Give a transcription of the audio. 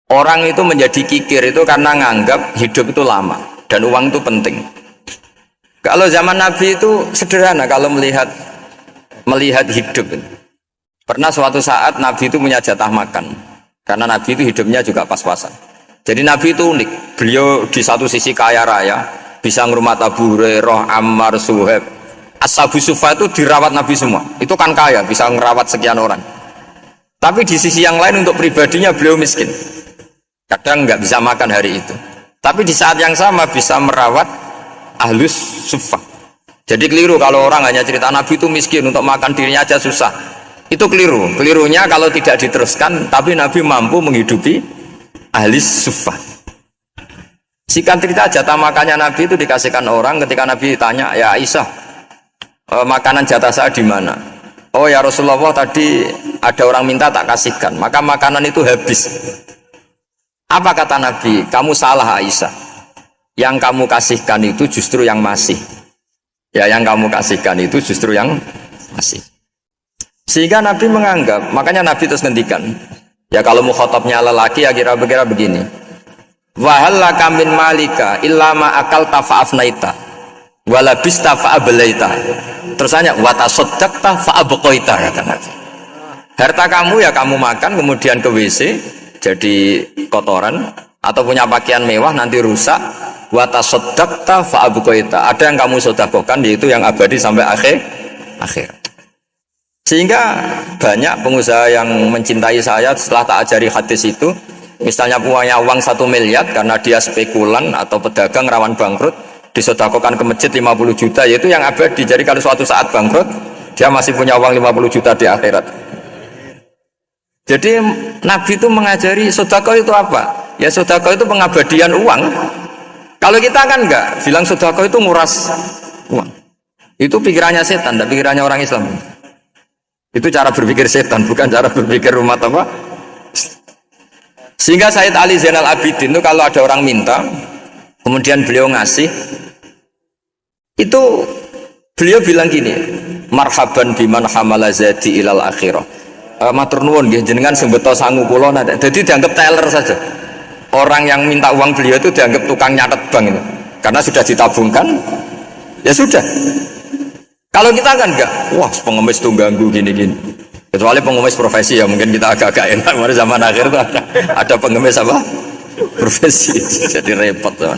Orang itu menjadi kikir itu karena nganggap hidup itu lama dan uang itu penting. Kalau zaman Nabi itu sederhana kalau melihat hidup. Pernah suatu saat Nabi itu punya jatah makan karena Nabi itu hidupnya juga pas-pasan. Jadi Nabi itu unik. Beliau di satu sisi kaya raya, bisa ngurmat Abu Hurairah, Ammar, Suhaib. Ashabu Sufa itu dirawat Nabi semua. Itu kan kaya, bisa ngerawat sekian orang. Tapi di sisi yang lain untuk pribadinya beliau miskin. Kadang nggak bisa makan hari itu. Tapi di saat yang sama bisa merawat ahlus suffah. Jadi keliru kalau orang hanya cerita Nabi itu miskin, untuk makan dirinya aja susah. Itu keliru. Kelirunya kalau tidak diteruskan, tapi Nabi mampu menghidupi ahlis suffah. Singkat cerita jatah makannya Nabi itu dikasihkan orang ketika Nabi ditanya, ya Aisyah, makanan jatah saya di mana? Oh ya Rasulullah, tadi ada orang minta tak kasihkan, maka makanan itu habis. Apa kata Nabi? Kamu salah Aisyah. Yang kamu kasihkan itu justru yang masih. Ya, yang kamu kasihkan itu justru yang masih. Sehingga Nabi menganggap, makanya Nabi terus ngendikan. Ya kalau mukhatabnya lelaki ya kira-kira begini. Wahal laka min malika illa ma akalta fa'afnaita walabista fa'ablaita. Terus hanya watasaddaqta fa'abqaita kata Nabi. Harta kamu ya kamu makan kemudian ke WC jadi kotoran, atau punya pakaian mewah nanti rusak. Watasaddaqta fa'abqaita. Ada yang kamu sedekahkan yaitu yang abadi sampai akhir. Sehingga banyak pengusaha yang mencintai saya setelah tak ajari hadis itu, misalnya punya uang 1 miliar karena dia spekulan atau pedagang rawan bangkrut, disedekahkan ke masjid 50 juta, yaitu yang abadi. Jadi kalau suatu saat bangkrut, dia masih punya uang 50 juta di akhirat. Jadi Nabi itu mengajari sedekah itu apa? Ya sedekah itu pengabadian uang. Kalau kita kan enggak, bilang sedekah itu nguras uang. Itu pikirannya setan, dan pikirannya orang Islam. Itu cara berpikir setan, bukan cara berpikir umat apa. Sehingga Sayyid Ali Zainal Abidin itu kalau ada orang minta, kemudian beliau ngasih, itu beliau bilang gini, marhaban biman hamala zadi ilal akhirah. Matur nuwun nggih jenengan sing beto sangu kula nate. Jadi dianggap teller saja. Orang yang minta uang beliau itu dianggap tukang nyatet bank itu. Karena sudah ditabungkan, ya sudah. Kalau kita kan enggak, wah pengemis tuh ganggu gini-gini. Kecuali pengemis profesi ya mungkin kita agak-agak enak. Mari zaman akhir tuh ada pengemis apa? Profesi. Jadi repot tuh.